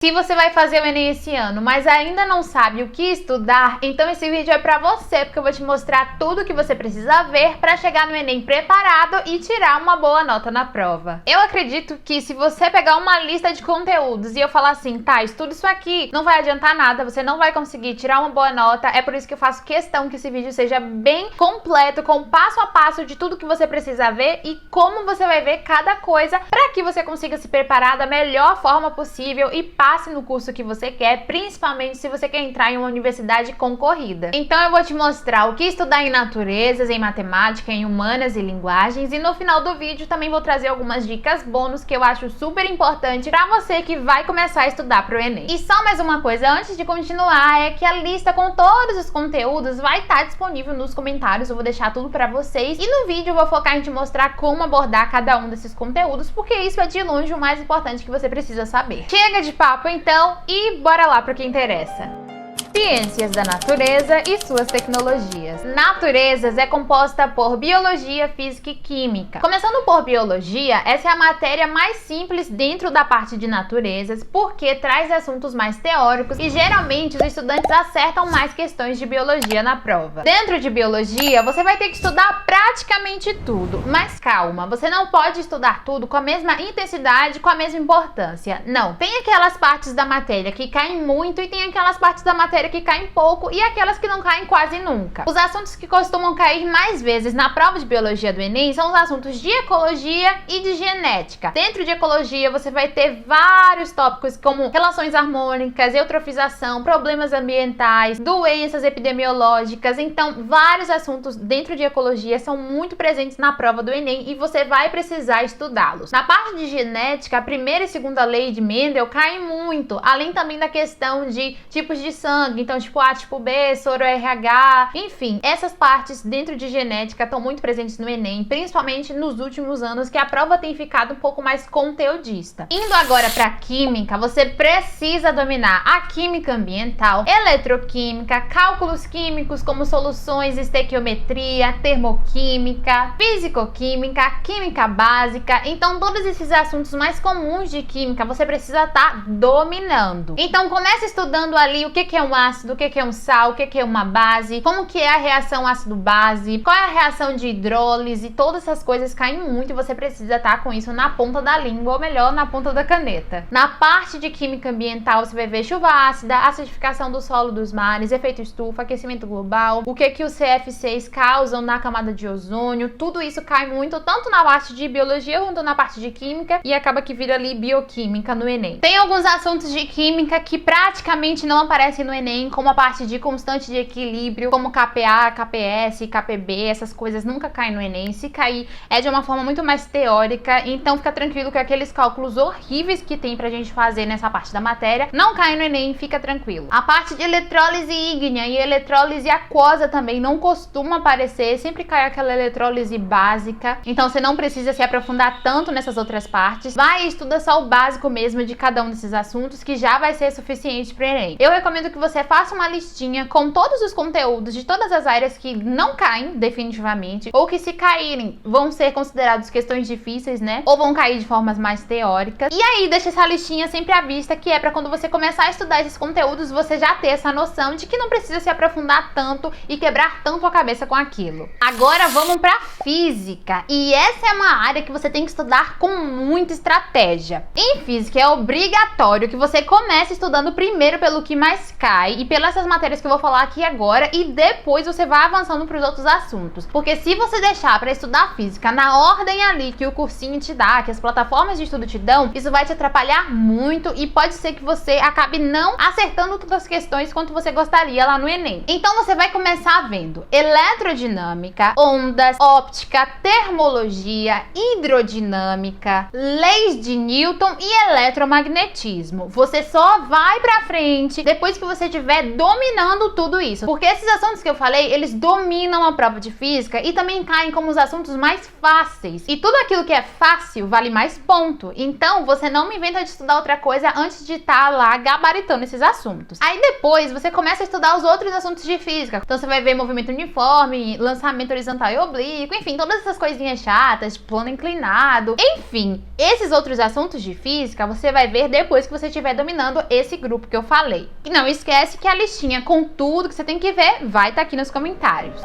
Se você vai fazer o Enem esse ano, mas ainda não sabe o que estudar, então esse vídeo é pra você, porque eu vou te mostrar tudo o que você precisa ver pra chegar no Enem preparado e tirar uma boa nota na prova. Eu acredito que se você pegar uma lista de conteúdos e eu falar assim, tá, estuda isso aqui, não vai adiantar nada, você não vai conseguir tirar uma boa nota. É por isso que eu faço questão que esse vídeo seja bem completo, com passo a passo de tudo que você precisa ver e como você vai ver cada coisa, pra que você consiga se preparar da melhor forma possível e passe no curso que você quer, principalmente se você quer entrar em uma universidade concorrida. Então eu vou te mostrar o que estudar em naturezas, em matemática, em humanas e linguagens, e no final do vídeo também vou trazer algumas dicas bônus que eu acho super importante pra você que vai começar a estudar pro Enem. E só mais uma coisa antes de continuar, é que a lista com todos os conteúdos vai estar disponível nos comentários, eu vou deixar tudo pra vocês, e no vídeo eu vou focar em te mostrar como abordar cada um desses conteúdos, porque isso é de longe o mais importante que você precisa saber. Chega de papo então e bora lá pro que interessa. Ciências da natureza e suas tecnologias. Naturezas é composta por biologia, física e química. Começando por biologia, essa é a matéria mais simples dentro da parte de naturezas, porque traz assuntos mais teóricos e geralmente os estudantes acertam mais questões de biologia na prova. Dentro de biologia, você vai ter que estudar praticamente tudo, mas calma, você não pode estudar tudo com a mesma intensidade, com a mesma importância. Não, tem aquelas partes da matéria que caem muito e tem aquelas partes da matéria que caem pouco e aquelas que não caem quase nunca. Os assuntos que costumam cair mais vezes na prova de biologia do Enem são os assuntos de ecologia e de genética. Dentro de ecologia você vai ter vários tópicos como relações harmônicas, eutrofização, problemas ambientais, doenças epidemiológicas. Então vários assuntos dentro de ecologia são muito presentes na prova do Enem e você vai precisar estudá-los. Na parte de genética, a primeira e segunda lei de Mendel caem muito, além também da questão de tipos de sangue, então tipo A, tipo B, soro RH, enfim, essas partes dentro de genética estão muito presentes no Enem, principalmente nos últimos anos que a prova tem ficado um pouco mais conteudista. Indo agora para química, você precisa dominar a química ambiental, eletroquímica, cálculos químicos como soluções, estequiometria, termoquímica, fisicoquímica, química básica. Então todos esses assuntos mais comuns de química você precisa estar dominando. Então comece estudando ali o que é um ácido, o que é um sal, o que é uma base, como que é a reação ácido-base, qual é a reação de hidrólise, todas essas coisas caem muito e você precisa estar com isso na ponta da língua, ou melhor, na ponta da caneta. Na parte de química ambiental, você vai ver chuva ácida, acidificação do solo, dos mares, efeito estufa, aquecimento global, o que os CFCs causam na camada de ozônio, tudo isso cai muito, tanto na parte de biologia quanto na parte de química, e acaba que vira ali bioquímica no Enem. Tem alguns assuntos de química que praticamente não aparecem no Enem, como a parte de constante de equilíbrio, como KPA, KPS, KPB, essas coisas nunca caem no Enem. Se cair, é de uma forma muito mais teórica, então fica tranquilo que aqueles cálculos horríveis que tem pra gente fazer nessa parte da matéria não caem no Enem, fica tranquilo. A parte de eletrólise ígnea e eletrólise aquosa também não costuma aparecer, sempre cai aquela eletrólise básica, então você não precisa se aprofundar tanto nessas outras partes. Vai e estuda só o básico mesmo de cada um desses assuntos, que já vai ser suficiente pro Enem. Eu recomendo que você faça uma listinha com todos os conteúdos de todas as áreas que não caem definitivamente, ou que se caírem vão ser considerados questões difíceis, né? Ou vão cair de formas mais teóricas. E aí deixa essa listinha sempre à vista, que é para quando você começar a estudar esses conteúdos, você já ter essa noção de que não precisa se aprofundar tanto e quebrar tanto a cabeça com aquilo. Agora vamos para física, e essa é uma área que você tem que estudar com muita estratégia. Em física é obrigatório que você comece estudando primeiro pelo que mais cai e pelas matérias que eu vou falar aqui agora, e depois você vai avançando para os outros assuntos, porque se você deixar para estudar física na ordem ali que o cursinho te dá, que as plataformas de estudo te dão, isso vai te atrapalhar muito e pode ser que você acabe não acertando tantas questões quanto você gostaria lá no Enem. Então você vai começar vendo eletrodinâmica, ondas, óptica, termologia, hidrodinâmica, leis de Newton e eletromagnetismo. Você só vai para frente depois que você tiver estiver dominando tudo isso. Porque esses assuntos que eu falei, eles dominam a prova de física e também caem como os assuntos mais fáceis. E tudo aquilo que é fácil vale mais ponto. Então, você não me inventa de estudar outra coisa antes de estar lá gabaritando esses assuntos. Aí depois, você começa a estudar os outros assuntos de física. Então, você vai ver movimento uniforme, lançamento horizontal e oblíquo, enfim, todas essas coisinhas chatas, de plano inclinado. Enfim, esses outros assuntos de física, você vai ver depois que você estiver dominando esse grupo que eu falei. E não esquece que a listinha com tudo que você tem que ver vai estar aqui nos comentários.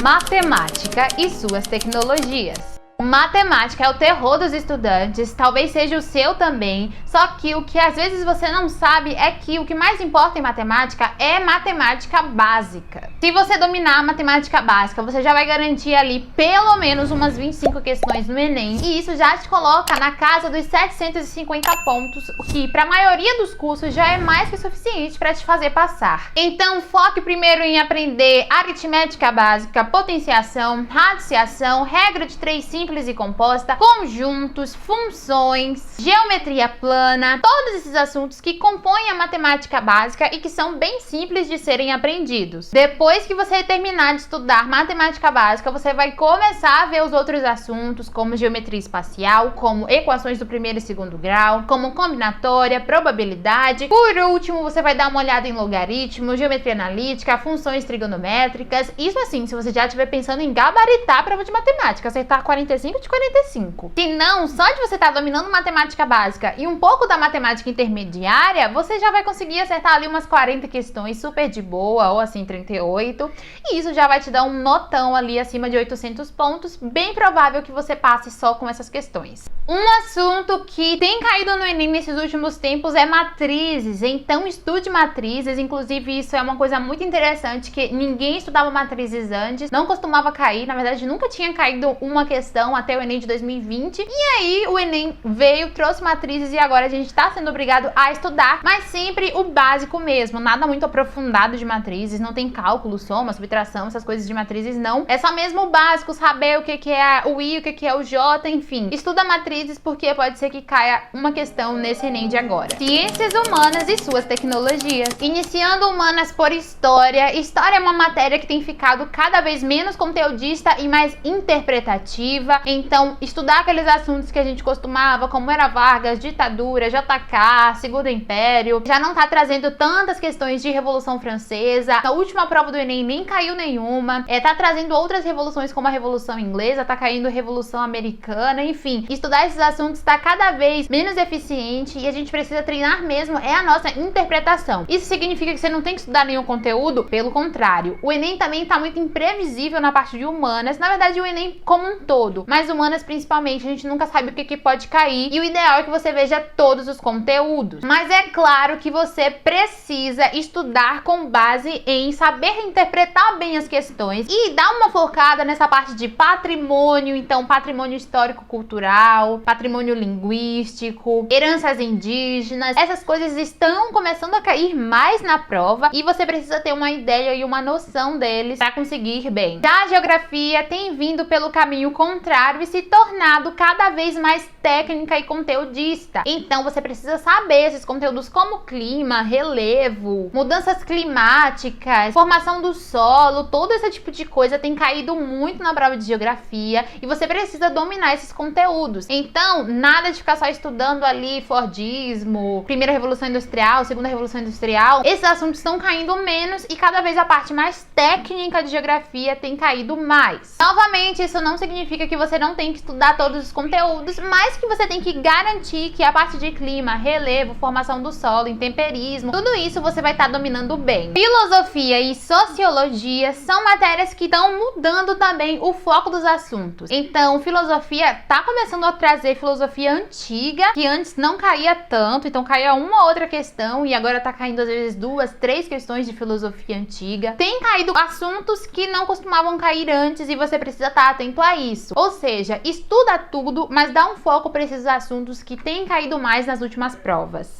Matemática e suas tecnologias. Matemática é o terror dos estudantes, talvez seja o seu também, só que o que às vezes você não sabe é que o que mais importa em matemática é matemática básica. Se você dominar a matemática básica, você já vai garantir ali pelo menos umas 25 questões no Enem, e isso já te coloca na casa dos 750 pontos, o que para a maioria dos cursos já é mais que suficiente para te fazer passar. Então foque primeiro em aprender aritmética básica, potenciação, radiciação, regra de 3 simples e composta, conjuntos, funções, geometria plana, todos esses assuntos que compõem a matemática básica e que são bem simples de serem aprendidos. Depois que você terminar de estudar matemática básica, você vai começar a ver os outros assuntos, como geometria espacial, como equações do primeiro e segundo grau, como combinatória, probabilidade. Por último, você vai dar uma olhada em logaritmo, geometria analítica, funções trigonométricas. Isso assim, se você já estiver pensando em gabaritar a prova de matemática, acertar 45 de 45. Se não, só de você estar dominando matemática básica e um pouco da matemática intermediária, você já vai conseguir acertar ali umas 40 questões super de boa, ou assim 38, e isso já vai te dar um notão ali acima de 800 pontos, bem provável que você passe só com essas questões. Um assunto que tem caído no Enem nesses últimos tempos é matrizes, então estude matrizes, inclusive isso é uma coisa muito interessante, que ninguém estudava matrizes antes, não costumava cair, na verdade nunca tinha caído uma questão até o Enem de 2020, e aí o Enem veio, trouxe matrizes e agora a gente está sendo obrigado a estudar, mas sempre o básico mesmo, nada muito aprofundado de matrizes, não tem cálculo, soma, subtração, essas coisas de matrizes não, é só mesmo o básico, saber o que é o I, o que é o J, enfim, estuda matrizes porque pode ser que caia uma questão nesse Enem de agora. Ciências humanas e suas tecnologias. Iniciando humanas por história, história é uma matéria que tem ficado cada vez menos conteudista e mais interpretativa. Então, estudar aqueles assuntos que a gente costumava, como era Vargas, ditadura, JK, Segundo Império, já não tá trazendo tantas questões de Revolução Francesa. Na última prova do Enem nem caiu nenhuma. Tá trazendo outras revoluções, como a Revolução Inglesa, tá caindo Revolução Americana, enfim. Estudar esses assuntos tá cada vez menos eficiente e a gente precisa treinar mesmo a nossa interpretação. Isso significa que você não tem que estudar nenhum conteúdo? Pelo contrário. O Enem também tá muito imprevisível na parte de humanas. Na verdade, o Enem como um todo, mas humanas principalmente, a gente nunca sabe o que pode cair e o ideal é que você veja todos os conteúdos. Mas é claro que você precisa estudar com base em saber interpretar bem as questões e dar uma focada nessa parte de patrimônio, então patrimônio histórico-cultural, patrimônio linguístico, heranças indígenas, essas coisas estão começando a cair mais na prova e você precisa ter uma ideia e uma noção deles para conseguir ir bem. Já a geografia tem vindo pelo caminho contrário e se tornado cada vez mais técnica e conteudista. Então você precisa saber esses conteúdos como clima, relevo, mudanças climáticas, formação do solo, todo esse tipo de coisa tem caído muito na prova de geografia e você precisa dominar esses conteúdos. Então, nada de ficar só estudando ali Fordismo, primeira revolução industrial, segunda revolução industrial. Esses assuntos estão caindo menos e cada vez a parte mais técnica de geografia tem caído mais. Novamente, isso não significa que você não tem que estudar todos os conteúdos, mas que você tem que garantir que a parte de clima, relevo, formação do solo, intemperismo, tudo isso você vai estar dominando bem. Filosofia e sociologia são matérias que estão mudando também o foco dos assuntos. Então, filosofia tá começando a trazer filosofia antiga, que antes não caía tanto, então caía uma ou outra questão e agora tá caindo às vezes 2, 3 questões de filosofia antiga. Tem caído assuntos que não costumavam cair antes e você precisa estar atento a isso. Ou seja, estuda tudo, mas dá um foco para esses assuntos que têm caído mais nas últimas provas.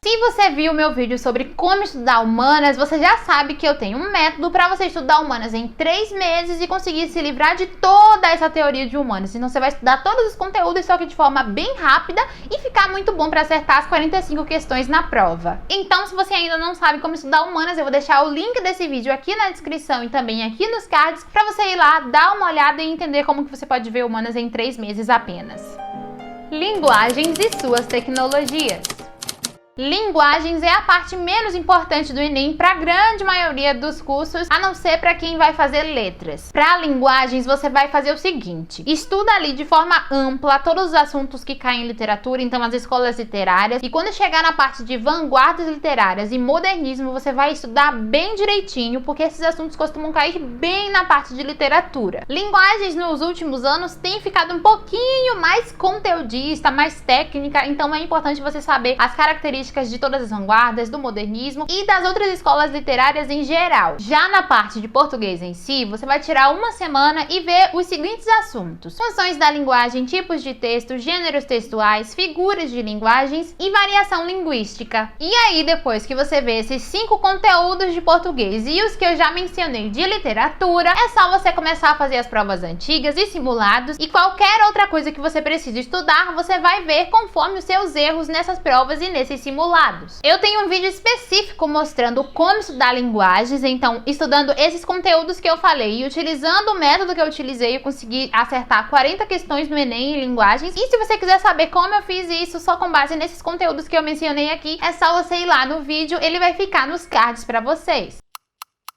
Se você viu o meu vídeo sobre como estudar humanas, você já sabe que eu tenho um método para você estudar humanas em 3 meses e conseguir se livrar de toda essa teoria de humanas. Então você vai estudar todos os conteúdos, só que de forma bem rápida e ficar muito bom para acertar as 45 questões na prova. Então, se você ainda não sabe como estudar humanas, eu vou deixar o link desse vídeo aqui na descrição e também aqui nos cards para você ir lá, dar uma olhada e entender como que você pode ver humanas em 3 meses apenas. Linguagens e suas tecnologias. Linguagens é a parte menos importante do Enem para a grande maioria dos cursos, a não ser para quem vai fazer letras. Para linguagens, você vai fazer o seguinte: estuda ali de forma ampla todos os assuntos que caem em literatura, então as escolas literárias, e quando chegar na parte de vanguardas literárias e modernismo, você vai estudar bem direitinho, porque esses assuntos costumam cair bem na parte de literatura. Linguagens nos últimos anos tem ficado um pouquinho mais conteudista, mais técnica, então é importante você saber as características de todas as vanguardas, do modernismo e das outras escolas literárias em geral. Já na parte de português em si, você vai tirar uma semana e ver os seguintes assuntos: funções da linguagem, tipos de texto, gêneros textuais, figuras de linguagens e variação linguística. E aí, depois que você vê esses 5 conteúdos de português e os que eu já mencionei de literatura, é só você começar a fazer as provas antigas e simulados, e qualquer outra coisa que você precise estudar, você vai ver conforme os seus erros nessas provas e nesses simulados. Eu tenho um vídeo específico mostrando como estudar linguagens, então estudando esses conteúdos que eu falei e utilizando o método que eu utilizei, eu consegui acertar 40 questões no Enem em linguagens. E se você quiser saber como eu fiz isso só com base nesses conteúdos que eu mencionei aqui, é só você ir lá no vídeo, ele vai ficar nos cards para vocês.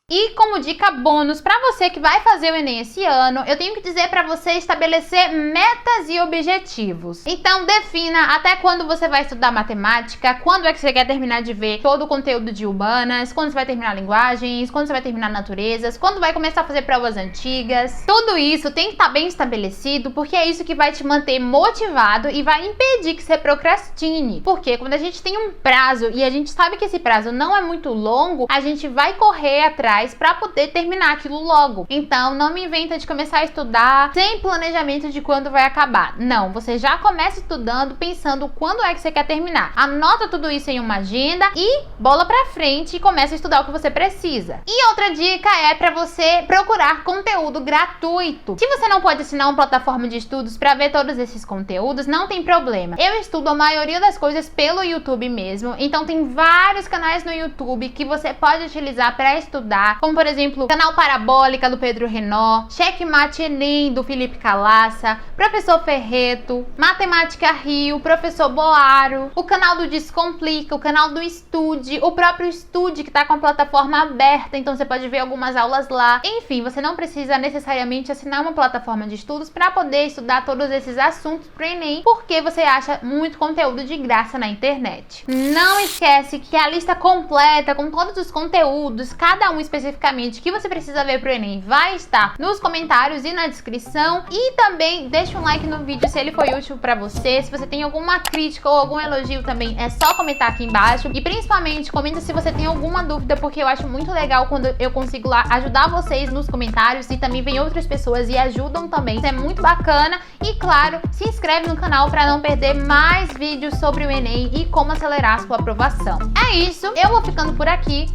E como dica bônus para você que vai fazer o Enem esse ano, eu tenho que dizer para você estabelecer metas e objetivos. Então defina até quando você vai estudar matemática, quando é que você quer terminar de ver todo o conteúdo de humanas, quando você vai terminar linguagens, quando você vai terminar naturezas, quando vai começar a fazer provas antigas. Tudo isso tem que estar bem estabelecido, porque é isso que vai te manter motivado e vai impedir que você procrastine. Porque quando a gente tem um prazo e a gente sabe que esse prazo não é muito longo, a gente vai correr atrás para poder terminar aquilo logo. Então não me inventa de começar a estudar sem planejamento de quando vai acabar. Não, você já começa estudando pensando quando é que você quer terminar. Anota tudo isso em uma agenda e bola pra frente e começa a estudar o que você precisa. E outra dica é para você procurar conteúdo gratuito. Se você não pode assinar uma plataforma de estudos para ver todos esses conteúdos, não tem problema. Eu estudo a maioria das coisas pelo YouTube mesmo, então tem vários canais no YouTube que você pode utilizar para estudar, como por exemplo o canal Parabólica do Pedro Renó, Checkmate Enem do Felipe Calaça, Professor Ferreto, Matemática Rio, Professor Boaro, o canal do Descomplica, o canal do Estude, o próprio Estude que está com a plataforma aberta, então você pode ver algumas aulas lá. Enfim, você não precisa necessariamente assinar uma plataforma de estudos para poder estudar todos esses assuntos pro Enem, porque você acha muito conteúdo de graça na internet. Não esquece que a lista completa com todos os conteúdos, cada um especificamente que você precisa ver pro Enem, vai estar nos comentários e na descrição. E também deixa um like no vídeo se ele foi útil pra você. Se você tem alguma crítica ou algum elogio também, é só comentar aqui embaixo. E principalmente comenta se você tem alguma dúvida, porque eu acho muito legal quando eu consigo lá ajudar vocês nos comentários, e também vem outras pessoas e ajudam também. Isso é muito bacana. E claro, se inscreve no canal para não perder mais vídeos sobre o Enem e como acelerar a sua aprovação. É isso, eu vou ficando por aqui.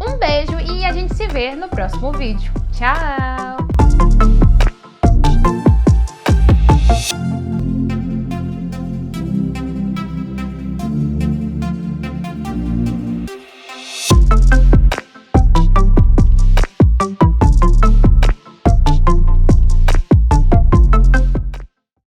Um beijo e a gente se vê no próximo vídeo. Tchau!